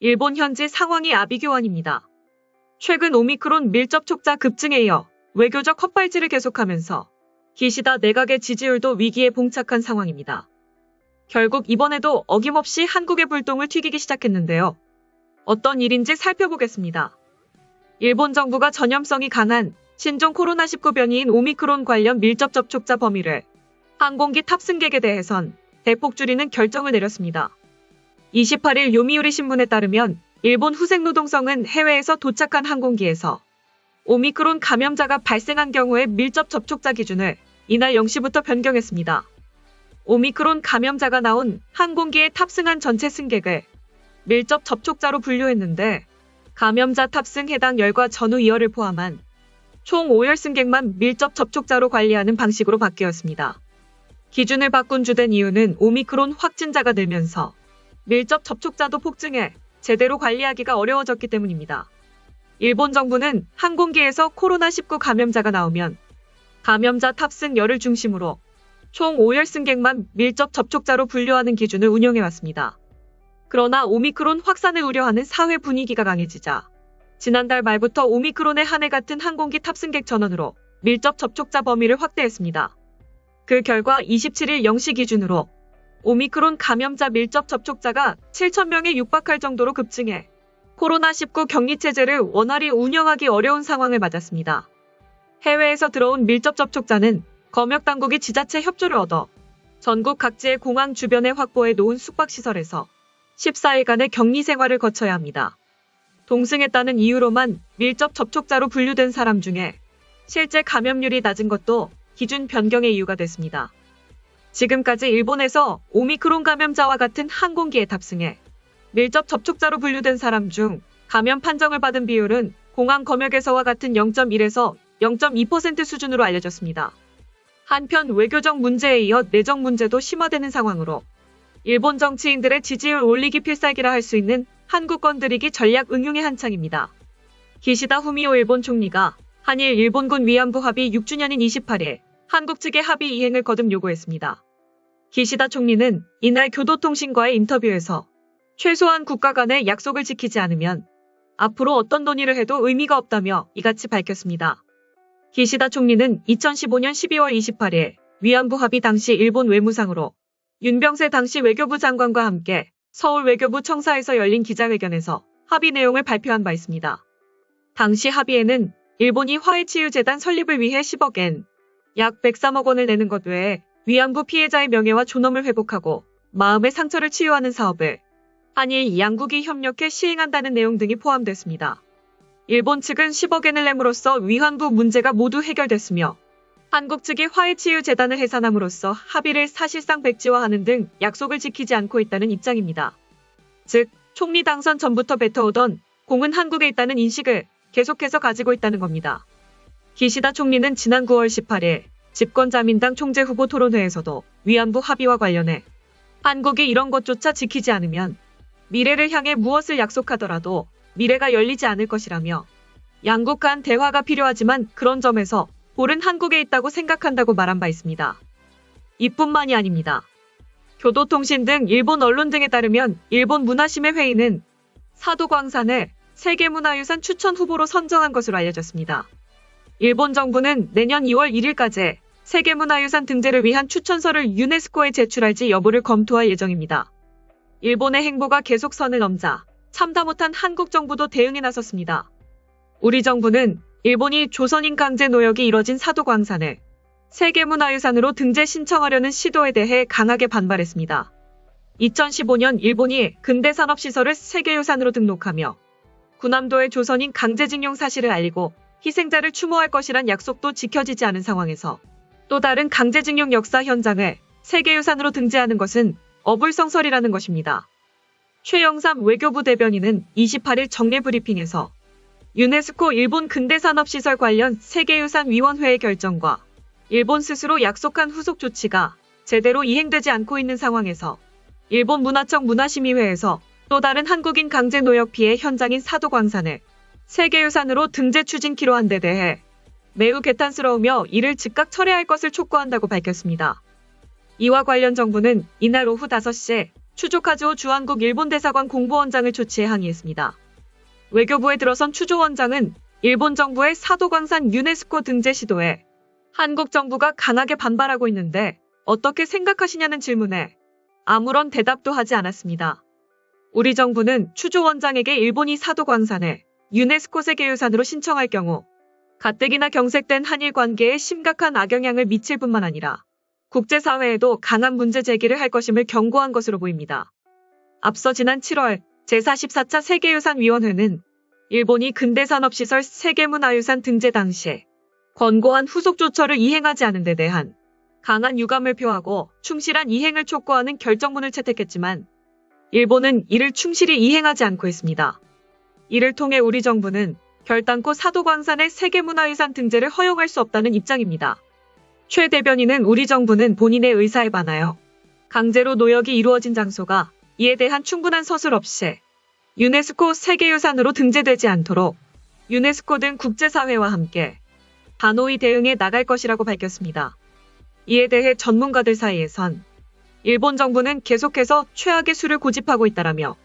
일본 현지 상황이 아비규환입니다. 최근 오미크론 밀접촉자 급증에 이어 외교적 헛발질을 계속하면서 기시다 내각의 지지율도 위기에 봉착한 상황입니다. 결국 이번에도 어김없이 한국의 불똥을 튀기기 시작했는데요. 어떤 일인지 살펴보겠습니다. 일본 정부가 전염성이 강한 신종 코로나19 변이인 오미크론 관련 밀접 접촉자 범위를 항공기 탑승객에 대해선 대폭 줄이는 결정을 내렸습니다. 28일 요미우리 신문에 따르면 일본 후생노동성은 해외에서 도착한 항공기에서 오미크론 감염자가 발생한 경우의 밀접 접촉자 기준을 이날 0시부터 변경했습니다. 오미크론 감염자가 나온 항공기에 탑승한 전체 승객을 밀접 접촉자로 분류했는데 감염자 탑승 해당 열과 전후 2열을 포함한 총 5열 승객만 밀접 접촉자로 관리하는 방식으로 바뀌었습니다. 기준을 바꾼 주된 이유는 오미크론 확진자가 늘면서 밀접 접촉자도 폭증해 제대로 관리하기가 어려워졌기 때문입니다. 일본 정부는 항공기에서 코로나19 감염자가 나오면 감염자 탑승 열을 중심으로 총 5열 승객만 밀접 접촉자로 분류하는 기준을 운영해왔습니다. 그러나 오미크론 확산을 우려하는 사회 분위기가 강해지자 지난달 말부터 오미크론의 한 해 같은 항공기 탑승객 전원으로 밀접 접촉자 범위를 확대했습니다. 그 결과 27일 0시 기준으로 오미크론 감염자 밀접 접촉자가 7,000명에 육박할 정도로 급증해 코로나19 격리체제를 원활히 운영하기 어려운 상황을 맞았습니다. 해외에서 들어온 밀접 접촉자는 검역당국이 지자체 협조를 얻어 전국 각지의 공항 주변에 확보해 놓은 숙박시설에서 14일간의 격리 생활을 거쳐야 합니다. 동승했다는 이유로만 밀접 접촉자로 분류된 사람 중에 실제 감염률이 낮은 것도 기준 변경의 이유가 됐습니다. 지금까지 일본에서 오미크론 감염자와 같은 항공기에 탑승해 밀접 접촉자로 분류된 사람 중 감염 판정을 받은 비율은 공항 검역에서와 같은 0.1에서 0.2% 수준으로 알려졌습니다. 한편 외교적 문제에 이어 내정 문제도 심화되는 상황으로 일본 정치인들의 지지율 올리기 필살기라 할 수 있는 한국 건드리기 전략 응용의 한창입니다. 기시다 후미오 일본 총리가 한일 일본군 위안부 합의 6주년인 28일 한국 측의 합의 이행을 거듭 요구했습니다. 기시다 총리는 이날 교도통신과의 인터뷰에서 최소한 국가 간의 약속을 지키지 않으면 앞으로 어떤 논의를 해도 의미가 없다며 이같이 밝혔습니다. 기시다 총리는 2015년 12월 28일 위안부 합의 당시 일본 외무상으로 윤병세 당시 외교부 장관과 함께 서울 외교부 청사에서 열린 기자회견에서 합의 내용을 발표한 바 있습니다. 당시 합의에는 일본이 화해치유재단 설립을 위해 10억 엔, 약 103억 원을 내는 것 외에 위안부 피해자의 명예와 존엄을 회복하고 마음의 상처를 치유하는 사업을 한일 양국이 협력해 시행한다는 내용 등이 포함됐습니다. 일본 측은 10억 엔을 내므로써 위안부 문제가 모두 해결됐으며 한국 측이 화해치유재단을 해산함으로써 합의를 사실상 백지화하는 등 약속을 지키지 않고 있다는 입장입니다. 즉, 총리 당선 전부터 뱉어오던 공은 한국에 있다는 인식을 계속해서 가지고 있다는 겁니다. 기시다 총리는 지난 9월 18일 집권자민당 총재 후보 토론회에서도 위안부 합의와 관련해 한국이 이런 것조차 지키지 않으면 미래를 향해 무엇을 약속하더라도 미래가 열리지 않을 것이라며 양국 간 대화가 필요하지만 그런 점에서 볼은 한국에 있다고 생각한다고 말한 바 있습니다. 이뿐만이 아닙니다. 교도통신 등 일본 언론 등에 따르면 일본 문화심의 회의는 사도광산을 세계문화유산 추천 후보로 선정한 것으로 알려졌습니다. 일본 정부는 내년 2월 1일까지 세계문화유산 등재를 위한 추천서를 유네스코에 제출할지 여부를 검토할 예정입니다. 일본의 행보가 계속 선을 넘자 참다 못한 한국 정부도 대응에 나섰습니다. 우리 정부는 일본이 조선인 강제 노역이 이뤄진 사도광산을 세계문화유산으로 등재 신청하려는 시도에 대해 강하게 반발했습니다. 2015년 일본이 근대산업시설을 세계유산으로 등록하며 군함도의 조선인 강제징용 사실을 알리고 희생자를 추모할 것이란 약속도 지켜지지 않은 상황에서 또 다른 강제징용 역사 현장을 세계유산으로 등재하는 것은 어불성설이라는 것입니다. 최영삼 외교부 대변인은 28일 정례 브리핑에서 유네스코 일본 근대산업시설 관련 세계유산위원회의 결정과 일본 스스로 약속한 후속 조치가 제대로 이행되지 않고 있는 상황에서 일본 문화청 문화심의회에서 또 다른 한국인 강제노역 피해 현장인 사도광산을 세계유산으로 등재 추진키로 한 데 대해 매우 개탄스러우며 이를 즉각 철회할 것을 촉구한다고 밝혔습니다. 이와 관련 정부는 이날 오후 5시에 추조카즈오 주한국 일본 대사관 공보원장을 조치해 항의했습니다. 외교부에 들어선 추조 원장은 일본 정부의 사도광산 유네스코 등재 시도에 한국 정부가 강하게 반발하고 있는데 어떻게 생각하시냐는 질문에 아무런 대답도 하지 않았습니다. 우리 정부는 추조 원장에게 일본이 사도광산을 유네스코 세계유산으로 신청할 경우 가뜩이나 경색된 한일 관계에 심각한 악영향을 미칠 뿐만 아니라 국제사회에도 강한 문제 제기를 할 것임을 경고한 것으로 보입니다. 앞서 지난 7월 제44차 세계유산위원회는 일본이 근대산업시설 세계문화유산 등재 당시 권고한 후속 조처를 이행하지 않은 데 대한 강한 유감을 표하고 충실한 이행을 촉구하는 결정문을 채택했지만 일본은 이를 충실히 이행하지 않고 있습니다. 이를 통해 우리 정부는 결단코 사도광산의 세계문화유산 등재를 허용할 수 없다는 입장입니다. 최 대변인은 우리 정부는 본인의 의사에 반하여 강제로 노역이 이루어진 장소가 이에 대한 충분한 서술 없이 유네스코 세계유산으로 등재되지 않도록 유네스코 등 국제사회와 함께 단호히 대응해 나갈 것이라고 밝혔습니다. 이에 대해 전문가들 사이에선 일본 정부는 계속해서 최악의 수를 고집하고 있다라며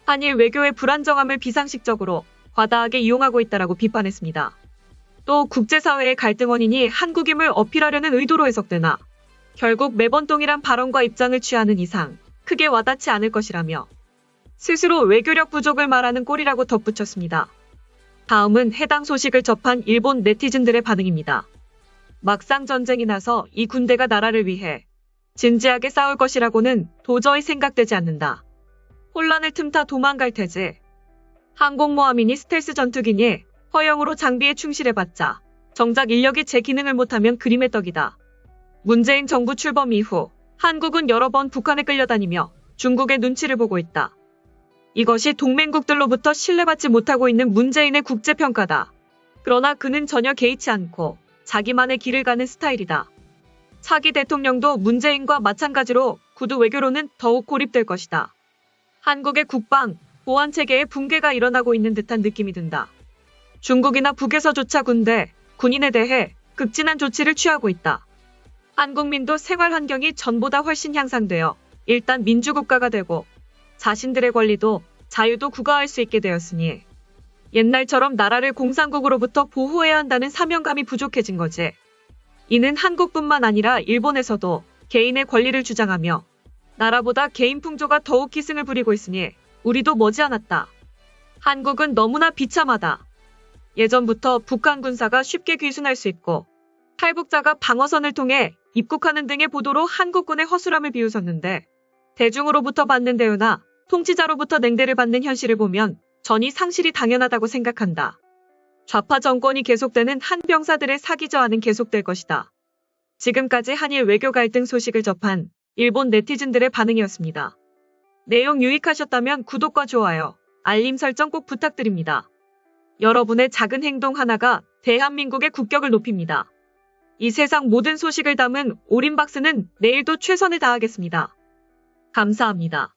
한일 외교의 불안정함을 비상식적으로 과다하게 이용하고 있다라고 비판했습니다. 또 국제사회의 갈등 원인이 한국임을 어필하려는 의도로 해석되나 결국 매번 동일한 발언과 입장을 취하는 이상 크게 와닿지 않을 것이라며 스스로 외교력 부족을 말하는 꼴이라고 덧붙였습니다. 다음은 해당 소식을 접한 일본 네티즌들의 반응입니다. 막상 전쟁이 나서 이 군대가 나라를 위해 진지하게 싸울 것이라고는 도저히 생각되지 않는다. 혼란을 틈타 도망갈 테지. 항공모함이니 스텔스 전투기니 허용으로 장비에 충실해봤자 정작 인력이 제 기능을 못하면 그림의 떡이다. 문재인 정부 출범 이후 한국은 여러 번 북한에 끌려다니며 중국의 눈치를 보고 있다. 이것이 동맹국들로부터 신뢰받지 못하고 있는 문재인의 국제평가다. 그러나 그는 전혀 개의치 않고 자기만의 길을 가는 스타일이다. 차기 대통령도 문재인과 마찬가지로 구두 외교로는 더욱 고립될 것이다. 한국의 국방, 보안 체계의 붕괴가 일어나고 있는 듯한 느낌이 든다. 중국이나 북에서조차 군대, 군인에 대해 극진한 조치를 취하고 있다. 한국민도 생활 환경이 전보다 훨씬 향상되어 일단 민주국가가 되고 자신들의 권리도 자유도 구가할 수 있게 되었으니 옛날처럼 나라를 공산국으로부터 보호해야 한다는 사명감이 부족해진 거지. 이는 한국뿐만 아니라 일본에서도 개인의 권리를 주장하며 나라보다 개인 풍조가 더욱 기승을 부리고 있으니 우리도 머지않았다. 한국은 너무나 비참하다. 예전부터 북한 군사가 쉽게 귀순할 수 있고 탈북자가 방어선을 통해 입국하는 등의 보도로 한국군의 허술함을 비웃었는데 대중으로부터 받는 대우나 통치자로부터 냉대를 받는 현실을 보면 전이 상실이 당연하다고 생각한다. 좌파 정권이 계속되는 한 병사들의 사기 저하는 계속될 것이다. 지금까지 한일 외교 갈등 소식을 접한 일본 네티즌들의 반응이었습니다. 내용 유익하셨다면 구독과 좋아요, 알림 설정 꼭 부탁드립니다. 여러분의 작은 행동 하나가 대한민국의 국격을 높입니다. 이 세상 모든 소식을 담은 오린박스는 내일도 최선을 다하겠습니다. 감사합니다.